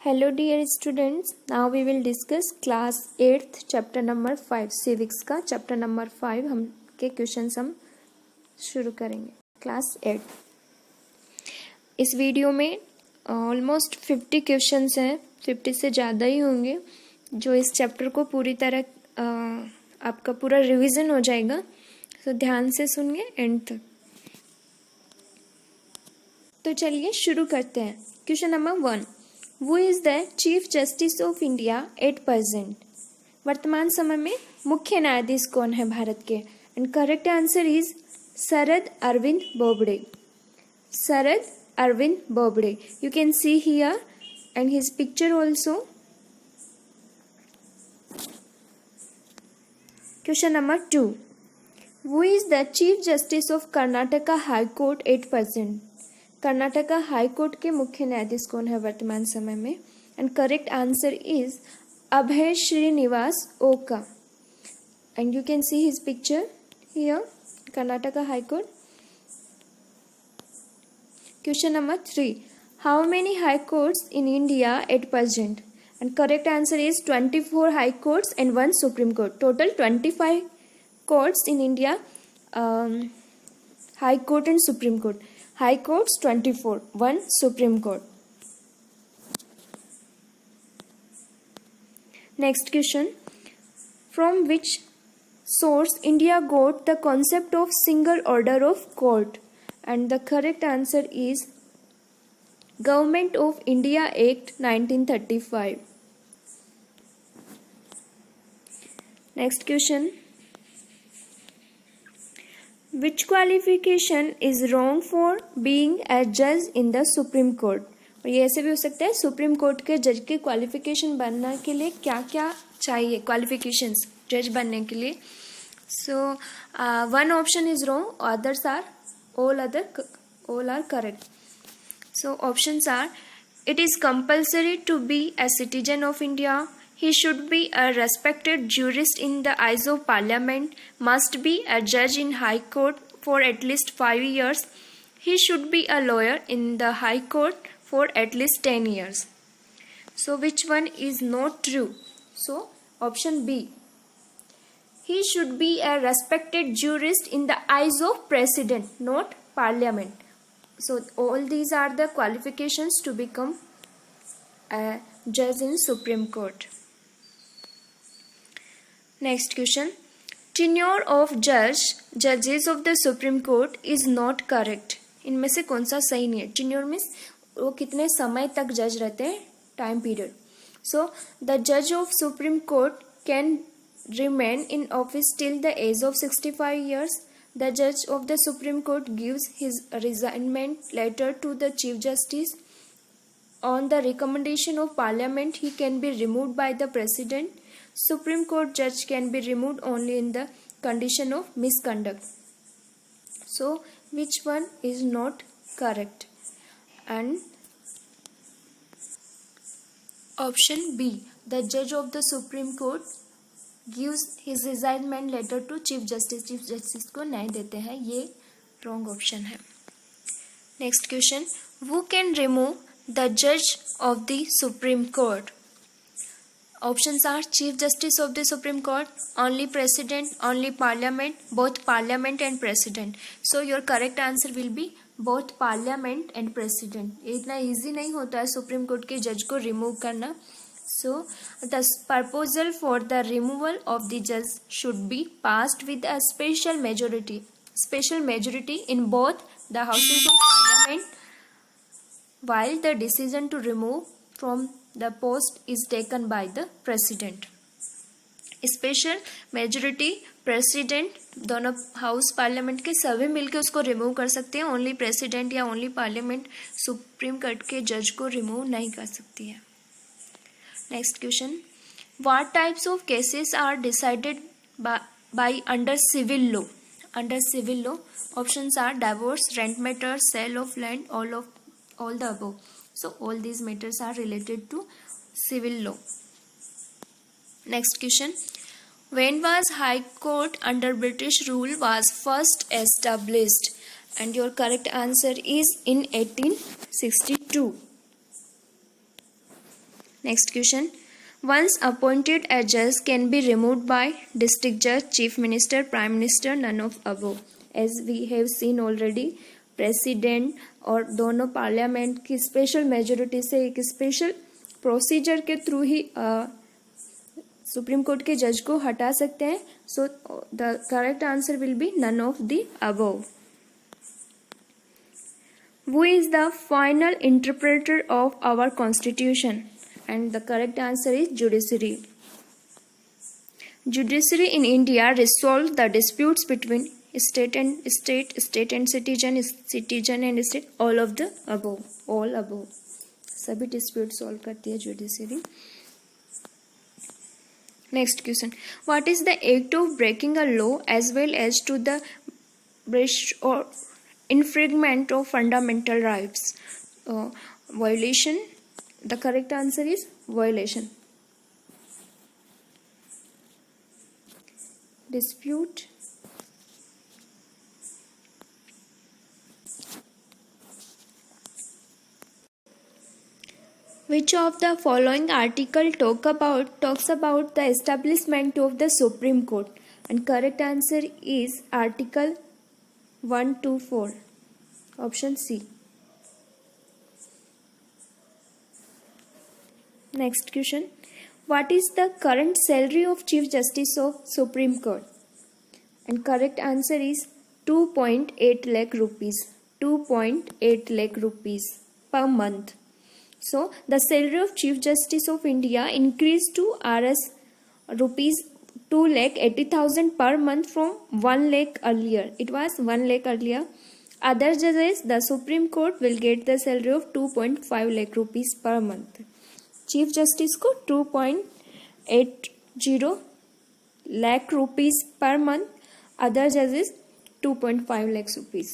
Hello dear students, now we will discuss class 8th chapter number 5 civics का chapter number 5 हम के questions हम शुरू करेंगे। क्लास 8 इस वीडियो में ऑलमोस्ट 50 क्वेश्चंस हैं, 50 से ज़्यादा ही होंगे, जो इस चैप्टर को पूरी तरह आपका पूरा रिवीजन हो जाएगा। तो ध्यान से सुनिए एंड तक। तो चलिए शुरू करते हैं। Question number 1, Who is the Chief Justice of India at present? वर्तमान समय में मुख्य न्यायाधीश कौन है भारत के? And correct answer is Sharad Arvind Bobde. Sharad Arvind Bobde. You can see here and his picture also. Question number 2. Who is the Chief Justice of Karnataka High Court at present? Karnataka high court के मुख्य न्यायाधीश कौन है वर्तमान समय में? एंड करेक्ट आंसर इज अभय श्रीनिवास ओका। And you can see his picture here, Karnataka high court. Question number 3, how many high courts in India at present? And correct answer is 24 high courts and 1 supreme court. Total 25 courts in India, high court and supreme court. High Courts 24, 1 Supreme Court. Next question. From which source India got the concept of single order of court? And the correct answer is Government of India Act 1935. Next question. Which qualification is wrong for being a judge in the Supreme Court? और ये ऐसे भी हो सकता है, supreme court के जज के क्वालिफिकेशन बनने के लिए क्या क्या चाहिए, क्वालिफिकेशंस जज बनने के लिए। So one option is wrong, others are all are correct. So options are, it is compulsory to be a citizen of India. He should be a respected jurist in the eyes of Parliament, must be a judge in High Court for at least 5 years. He should be a lawyer in the High Court for at least 10 years. So which one is not true? So option B. He should be a respected jurist in the eyes of President, not Parliament. So all these are the qualifications to become a judge in Supreme Court. Next question. Tenure of judges of the Supreme Court is not correct. इनमें से कौन सा सही नहीं है? Tenure means वो कितने समय तक जज रहते हैं, time period. So the judge of Supreme Court can remain in office till the age of 65 years. The judge of the Supreme Court gives his resignation letter to the Chief Justice. On the recommendation of Parliament, he can be removed by the President. Supreme Court judge can be removed only in the condition of misconduct. So which one is not correct? And option B, the judge of the Supreme Court gives his resignation letter to Chief Justice. Chief Justice को न्याय देते हैं, ये wrong option है। Next question. Who can remove the judge of the Supreme Court? Options are Chief Justice of the Supreme Court, only President, only Parliament, both Parliament and President. So your correct answer will be both Parliament and President. इतना easy नहीं होता है supreme court के जज को remove करना. So the proposal for the removal of the judge should be passed with a special majority in both the houses of Parliament, while the decision to remove from the post is taken by the President. Special majority president दोनों house parliament के सभी मिलकर उसको remove कर सकते हैं, only president या only parliament supreme court के जज को रिमूव नहीं कर सकती है। Next question. What types of cases are decided by under civil law? Under civil law options are divorce, rent matter, sale of land, all the above. So all these matters are related to civil law. Next question. When was High Court under British rule was first established? And your correct answer is in 1862. Next question. Once appointed a judge can be removed by district judge, chief minister, prime minister, none of above. As we have seen already, president और दोनों parliament की special majority से एक special procedure के through ही supreme court के जज को हटा सकते हैं. So the correct answer will be none of the above. Who is the final interpreter of our constitution? And the correct answer is judiciary. Judiciary in India resolves the disputes between state and state, state and citizen, citizen and state, all of the above, all above. सभी dispute solve करती है judiciary. Next question. What is the act of breaking a law as well as to the breach or infringement of fundamental rights? Violation. The correct answer is violation. Dispute. Which of the following article talks about the establishment of the Supreme Court? And correct answer is Article 124. Option C. Next question. What is the current salary of Chief Justice of Supreme Court? And correct answer is 2.8 lakh rupees. 2.8 lakh rupees per month. So the salary of Chief Justice of India increased to rupees 2,80,000 per month from 1 lakh earlier. It was 1 lakh earlier. Other judges, the Supreme Court will get the salary of 2.5 lakh rupees per month. Chief justice को 2.80 lakh rupees per month, other जजेस 2.5 lakh rupees.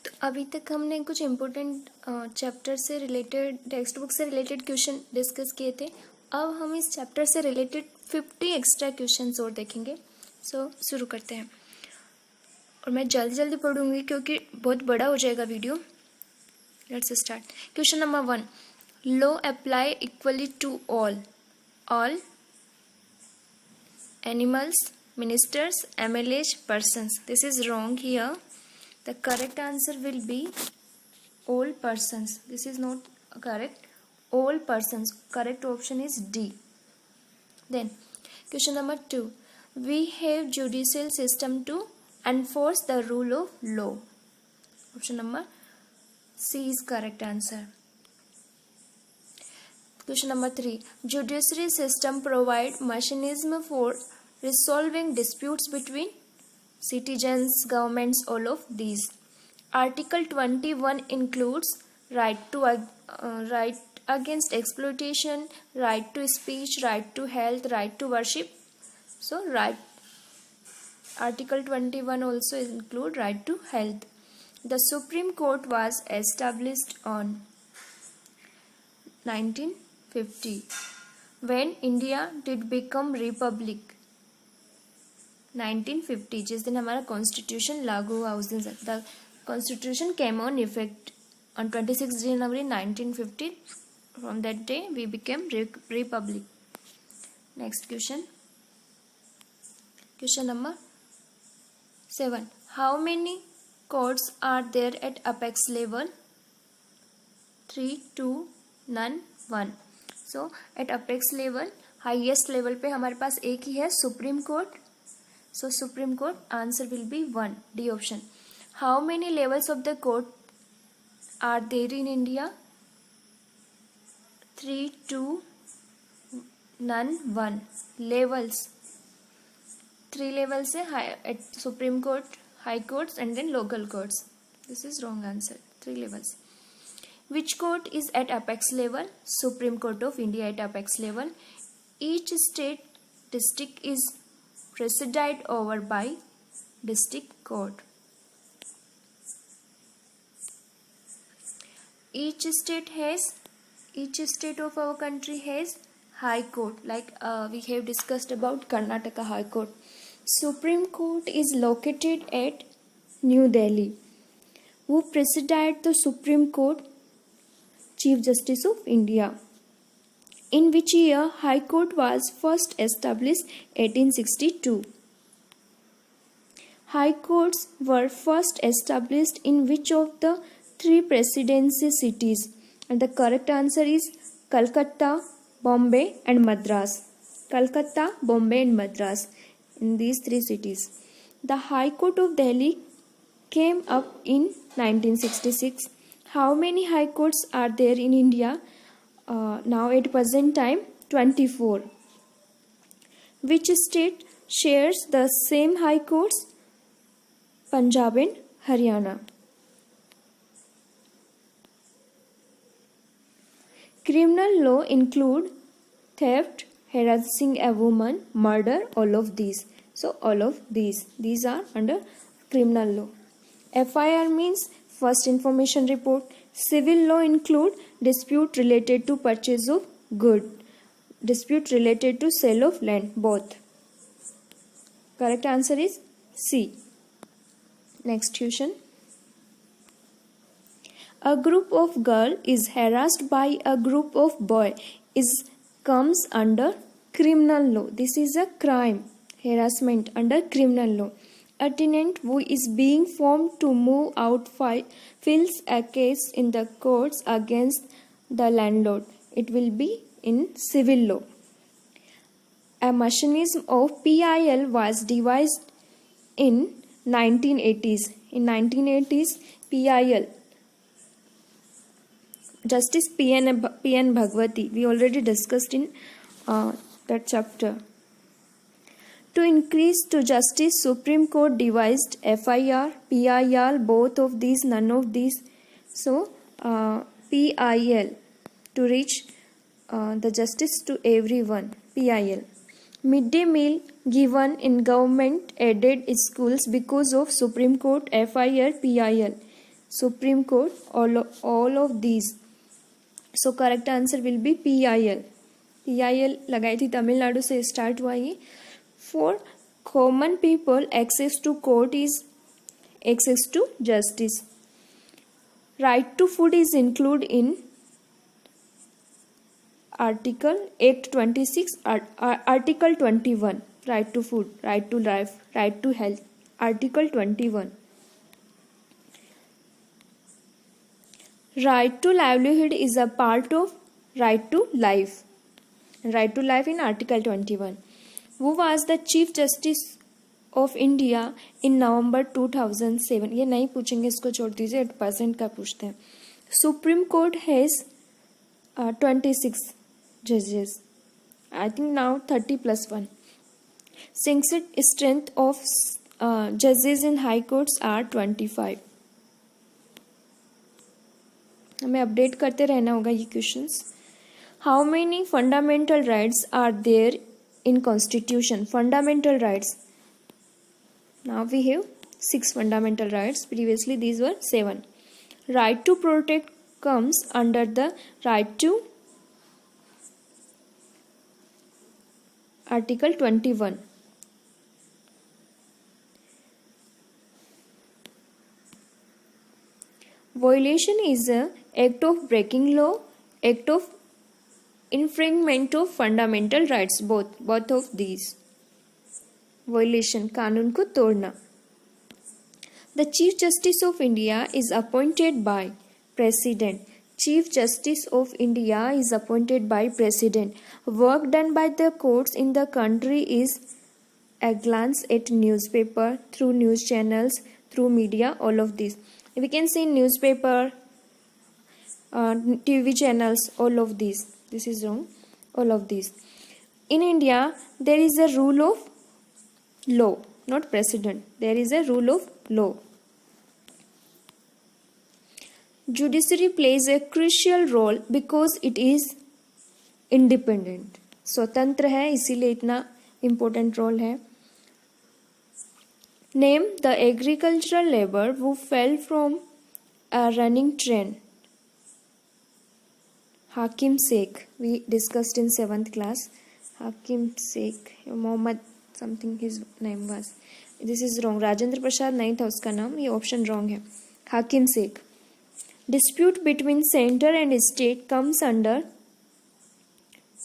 तो अभी तक हमने कुछ important chapter से related, text book से related question discuss किए थे. अब हम इस चैप्टर से रिलेटेड 50 एक्स्ट्रा क्वेश्चंस और देखेंगे. सो शुरू करते हैं. और मैं जल्दी जल्दी पढ़ूंगी क्योंकि बहुत बड़ा हो जाएगा video. Let's start. Question number 1. Law apply equally to all animals, ministers, MLAs, persons. This is wrong here. The correct answer will be all persons. This is not correct. All persons. Correct option is D. Then question number 2. We have judicial system to enforce the rule of law. Option number C is correct answer. Question number 3. Judiciary system provide mechanism for resolving disputes between citizens, governments, all of these. Article 21 includes right against exploitation, right to speech, right to health, right to worship. So Article 21 also include right to health. The Supreme Court was established on 1950. When India did become republic? 1950. जिस दिन हमारा constitution लागू हुआ उस दिन the constitution came on effect on 26 January 1950. From that day we became republic. Next question. Question number 7. How many courts are there at apex level? 3, 2, none, 1. So at apex level, highest level पे हमारे पास एक ही है, supreme court. So supreme court answer will be 1, D option. How many levels of the court are there in India? 3, 2, none, 1. Levels 3 levels है at Supreme Court, High Courts and then local courts. This is wrong answer. 3 levels. Which court is at apex level? Supreme Court of India at apex level. Each state district is presided over by district court. Each state of our country has high court. Like we have discussed about Karnataka High Court. Supreme Court is located at New Delhi. Who presided the Supreme Court? Chief Justice of India. In which year High Court was first established? 1862. High courts were first established in which of the three presidency cities? And the correct answer is Calcutta, Bombay and Madras. Calcutta, Bombay and Madras. In these three cities. The High Court of Delhi came up in 1966. How many high courts are there in India? Now at present time 24. Which state shares the same high courts? Punjab and Haryana. Criminal law include theft, harassing a woman, murder, all of these. So all of these are under criminal law. FIR means first information report. Civil law include dispute related to purchase of good, dispute related to sale of land, both. Correct answer is C. Next question. A group of girl is harassed by a group of boy comes under criminal law. This is a crime. Harassment under criminal law. A tenant who is being formed to move out files a case in the courts against the landlord. It will be in civil law. A mechanism of PIL was devised in 1980s. In 1980s, PIL, Justice P.N. Bhagwati, we already discussed in that chapter. To increase to justice, Supreme Court devised FIR, PIL, both of these, none of these. So, PIL, to reach the justice to everyone, PIL. Midday meal given in government-aided schools because of Supreme Court, FIR, PIL. Supreme Court, all of these. So, correct answer will be PIL. PIL लगाई थी तमिलनाडु से start हुआ ये. For common people, access to court is access to justice. Right to food is included in Article Act 26, Article 21. Right to food, right to life, right to health. Article 21. Right to livelihood is a part of right to life. Right to life in Article 21. Who was the Chief Justice of India in November 2007? ये नहीं पूछेंगे, इसको छोड़ दीजिए, 8% का पूछते हैं. Supreme Court has 26 judges. I think now 30 plus 1. Successive strength of judges in high courts are 25. हमें अपडेट करते रहना होगा ये questions. How many fundamental rights are there in Constitution? Fundamental rights. Now we have 6 fundamental rights. Previously these were 7. Right to protect comes under the right to Article 21. Violation is an act of breaking law, act of infringement of fundamental rights, both of these. Violation, कानून को तोड़ना. The Chief Justice of India is appointed by President. Chief Justice of India is appointed by President. Work done by the courts in the country is a glance at newspaper, through news channels, through media, all of these. We can see newspaper, TV channels, all of these. This is wrong. All of these. In India, there is a rule of law, not president. There is a rule of law. Judiciary plays a crucial role because it is independent. स्वतंत्र है, इसीलिए इतना important role है. Name the agricultural labor who fell from a running train. Hakim Sheikh. We discussed in 7th class. Hakim Sheikh. Mohammed something his name was. This is wrong. Rajendra Prasad नहीं था उसका नाम. ये option wrong है. Hakim Sheikh. Dispute between centre and state comes under,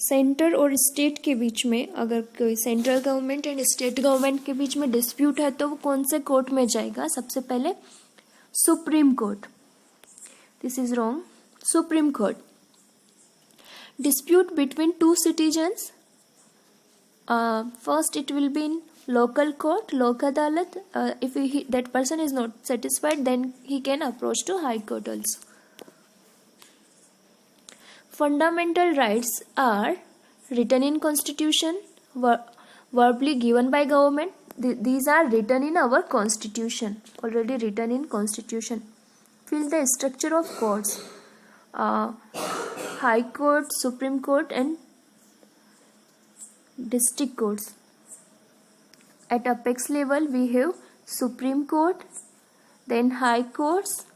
centre और state के बीच में अगर कोई central government and state government के बीच में डिस्प्यूट है तो वो कौन से कोर्ट में जाएगा? सबसे पहले supreme court. This is wrong. Supreme court. Dispute between two citizens, first it will be in local court, lok adalat. If that person is not satisfied, then he can approach to high court also. Fundamental rights are written in constitution, verbally given by government. These are written in our constitution, already written in constitution. Fill the structure of courts, high court, supreme court and district courts. At apex level we have supreme court, then high courts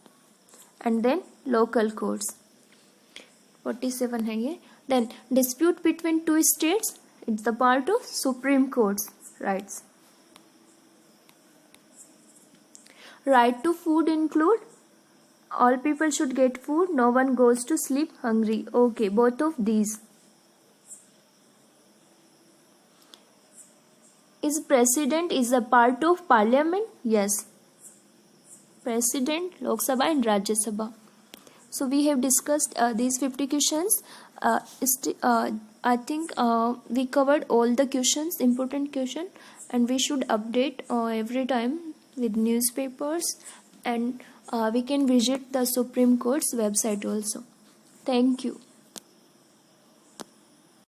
and then local courts. 47 है ये. Then dispute between two states, it's the part of supreme courts rights. Right to food include all people should get food, no one goes to sleep hungry. Okay, both of these. Is president is a part of parliament? Yes. President, Lok Sabha and Rajya Sabha. So we have discussed these 50 questions. I think we covered all the questions, important question, and we should update every time with newspapers, and we can visit the Supreme Court's website also. Thank you.